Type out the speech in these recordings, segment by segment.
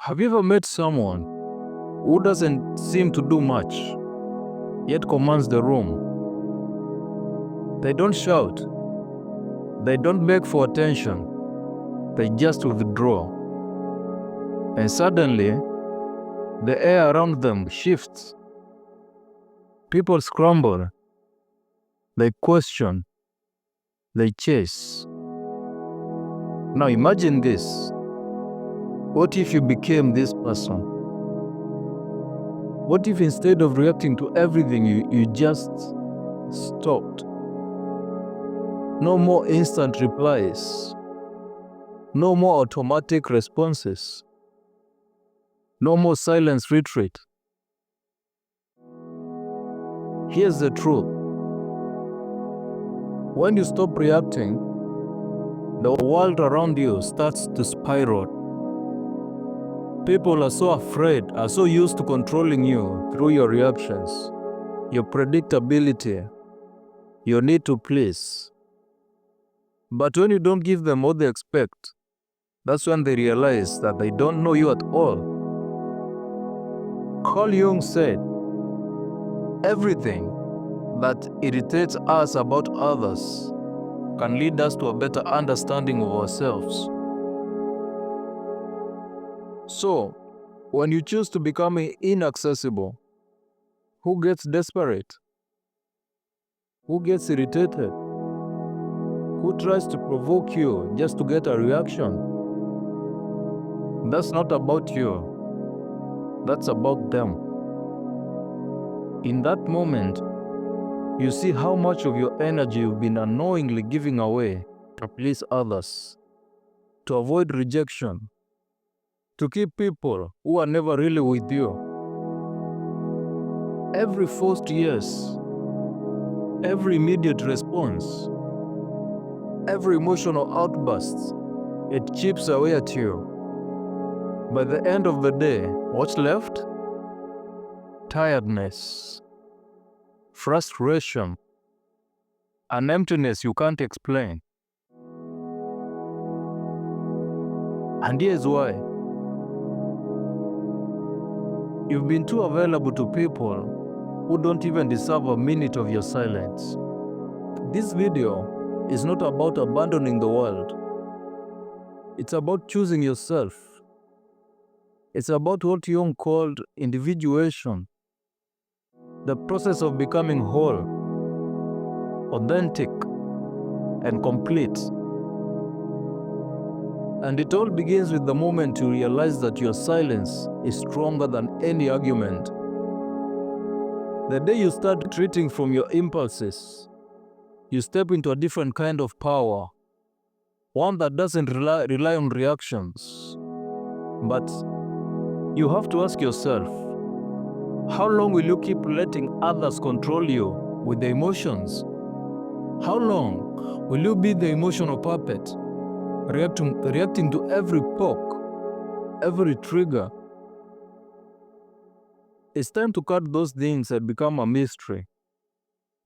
Have you ever met someone who doesn't seem to do much, yet commands the room? They don't shout. They don't beg for attention. They just withdraw. And suddenly, the air around them shifts. People scramble. They question. They chase. Now imagine this. What if you became this person? What if instead of reacting to everything, you just stopped? No more instant replies. No more automatic responses. No more silence retreat. Here's the truth. When you stop reacting, the world around you starts to spiral. People are so afraid, are so used to controlling you through your reactions, your predictability, your need to please. But when you don't give them what they expect, that's when they realize that they don't know you at all. Carl Jung said, everything that irritates us about others can lead us to a better understanding of ourselves. So, when you choose to become inaccessible, who gets desperate? Who gets irritated? Who tries to provoke you just to get a reaction? That's not about you. That's about them. In that moment, you see how much of your energy you've been unknowingly giving away to please others, to avoid rejection, to keep people who are never really with you. Every forced yes, every immediate response, every emotional outburst, it chips away at you. By the end of the day, what's left? Tiredness, frustration, an emptiness you can't explain. And here's why. You've been too available to people who don't even deserve a minute of your silence. This video is not about abandoning the world. It's about choosing yourself. It's about what Jung called individuation, the process of becoming whole, authentic, and complete. And it all begins with the moment you realize that your silence is stronger than any argument. The day you start retreating from your impulses, you step into a different kind of power, one that doesn't rely on reactions. But you have to ask yourself, how long will you keep letting others control you with the emotions? How long will you be the emotional puppet, reacting to every poke, every trigger? It's time to cut those things and become a mystery.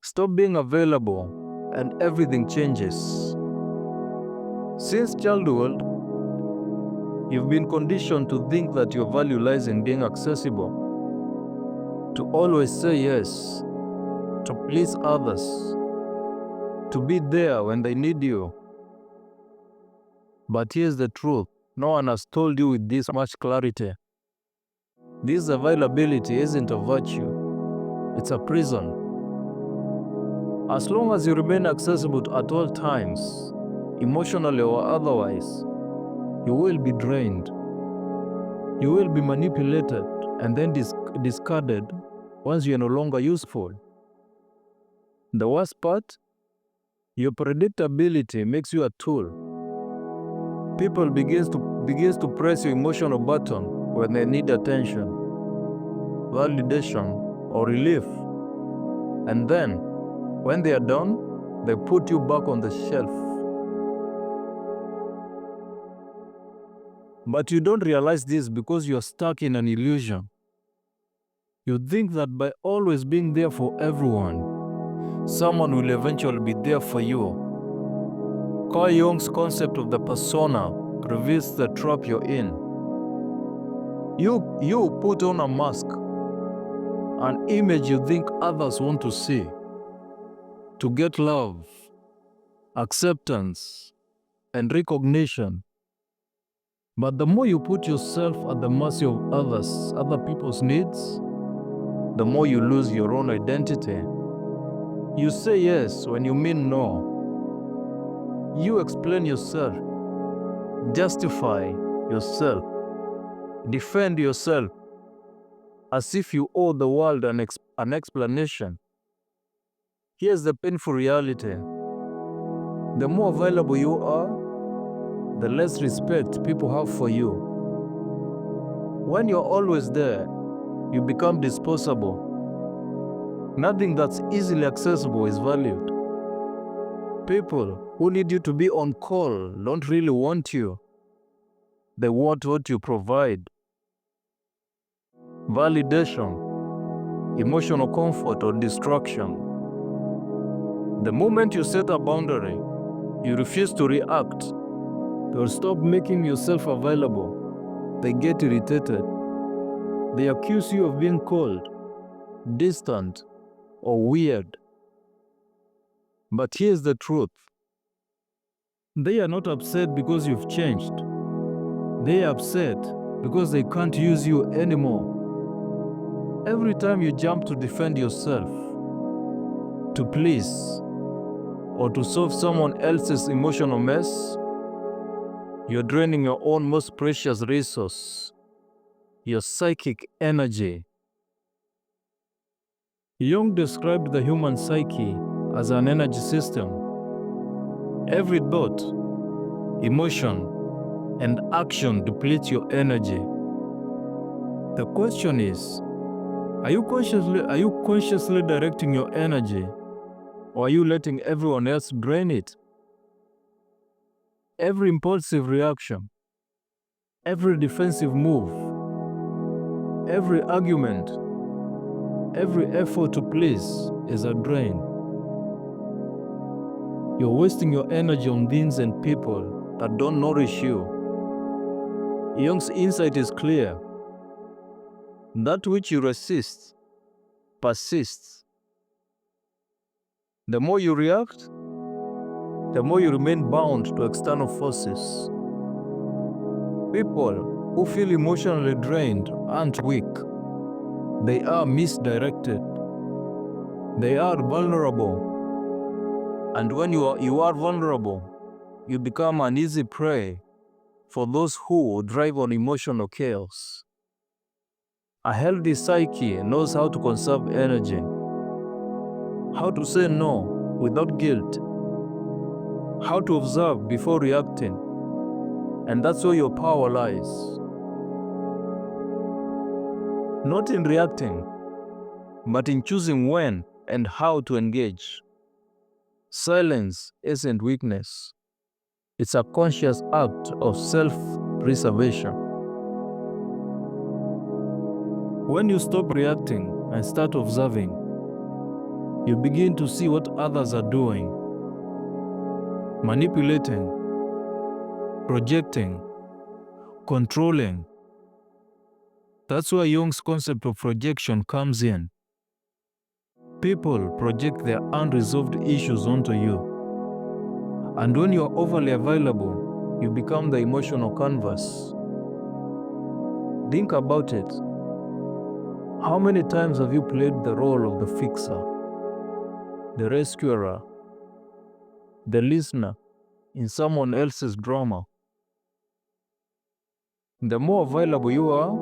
Stop being available and everything changes. Since childhood, you've been conditioned to think that your value lies in being accessible, to always say yes, to please others, to be there when they need you. But here's the truth. No one has told you with this much clarity. This availability isn't a virtue. It's a prison. As long as you remain accessible at all times, emotionally or otherwise, you will be drained. You will be manipulated and then discarded once you're no longer useful. The worst part, your predictability makes you a tool. People begins to press your emotional button when they need attention, validation, or relief. And then, when they are done, they put you back on the shelf. But you don't realize this because you're stuck in an illusion. You think that by always being there for everyone, someone will eventually be there for you. Carl Jung's concept of the persona reveals the trap you're in. You put on a mask, an image you think others want to see, to get love, acceptance, and recognition. But the more you put yourself at the mercy of other people's needs, the more you lose your own identity. You say yes when you mean no. You explain yourself, justify yourself, defend yourself as if you owe the world an explanation. Here's the painful reality. The more available you are, the less respect people have for you. When you're always there, you become disposable. Nothing that's easily accessible is valued. People who need you to be on call don't really want you. They want what you provide. Validation, emotional comfort, or distraction. The moment you set a boundary, you refuse to react, they'll stop making yourself available. They get irritated. They accuse you of being cold, distant, or weird. But here's the truth. They are not upset because you've changed. They are upset because they can't use you anymore. Every time you jump to defend yourself, to please, or to solve someone else's emotional mess, you're draining your own most precious resource, your psychic energy. Jung described the human psyche as an energy system. Every thought, emotion, and action depletes your energy. The question is, are you consciously directing your energy, or are you letting everyone else drain it? Every impulsive reaction, every defensive move, every argument, every effort to please is a drain. You're wasting your energy on things and people that don't nourish you. Jung's insight is clear. That which you resist persists. The more you react, the more you remain bound to external forces. People who feel emotionally drained aren't weak. They are misdirected. They are vulnerable. And when you are vulnerable, you become an easy prey for those who drive on emotional chaos. A healthy psyche knows how to conserve energy, how to say no without guilt, how to observe before reacting, and that's where your power lies. Not in reacting, but in choosing when and how to engage. Silence isn't weakness. It's a conscious act of self-preservation. When you stop reacting and start observing, you begin to see what others are doing, manipulating, projecting, controlling. That's where Jung's concept of projection comes in. People project their unresolved issues onto you. And when you're overly available, you become the emotional canvas. Think about it. How many times have you played the role of the fixer, the rescuer, the listener in someone else's drama? The more available you are,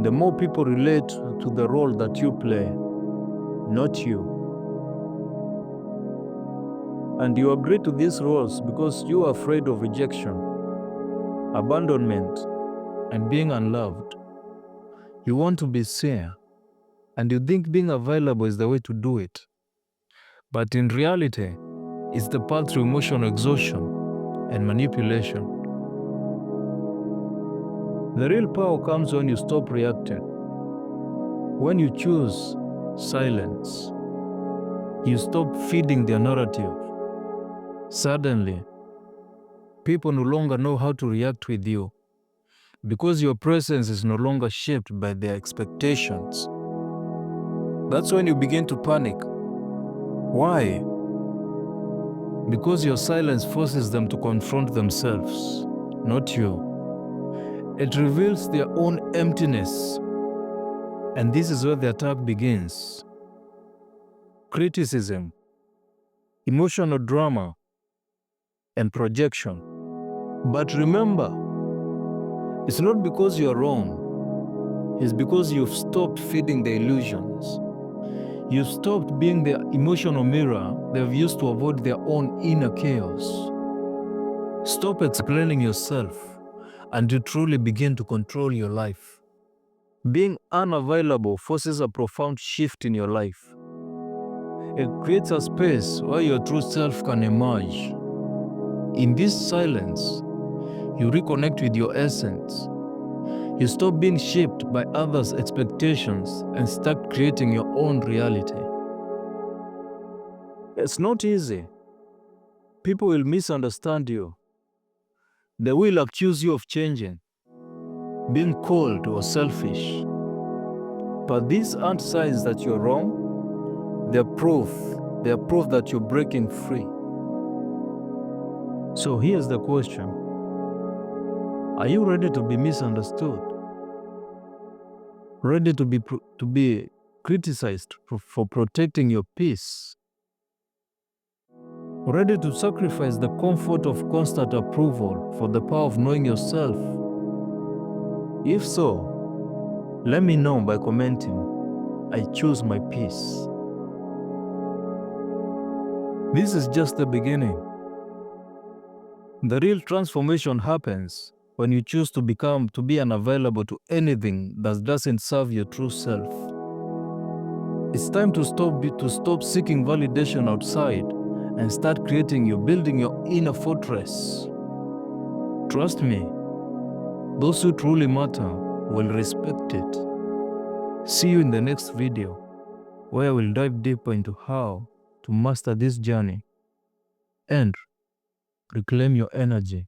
the more people relate to the role that you play, not you. And you agree to these roles because you are afraid of rejection, abandonment, and being unloved. You want to be seen, and you think being available is the way to do it. But in reality, it's the path to emotional exhaustion and manipulation. The real power comes when you stop reacting. When you choose silence, you stop feeding their narrative. Suddenly, people no longer know how to react with you because your presence is no longer shaped by their expectations. That's when you begin to panic. Why? Because your silence forces them to confront themselves, not you. It reveals their own emptiness. And this is where the attack begins. Criticism, emotional drama, and projection. But remember, it's not because you're wrong. It's because you've stopped feeding the illusions. You've stopped being the emotional mirror they've used to avoid their own inner chaos. Stop explaining yourself, and you truly begin to control your life. Being unavailable forces a profound shift in your life. It creates a space where your true self can emerge. In this silence, you reconnect with your essence. You stop being shaped by others' expectations and start creating your own reality. It's not easy. People will misunderstand you. They will accuse you of changing, being cold or selfish. But these aren't signs that you're wrong. They're proof. They're proof that you're breaking free. So here's the question. Are you ready to be misunderstood? Ready to be criticized for protecting your peace? Ready to sacrifice the comfort of constant approval for the power of knowing yourself? If so, let me know by commenting, "I choose my peace." This is just the beginning. The real transformation happens when you choose to be unavailable to anything that doesn't serve your true self. It's time to stop seeking validation outside and start building your inner fortress. Trust me, those who truly matter will respect it. See you in the next video, where I will dive deeper into how to master this journey and reclaim your energy.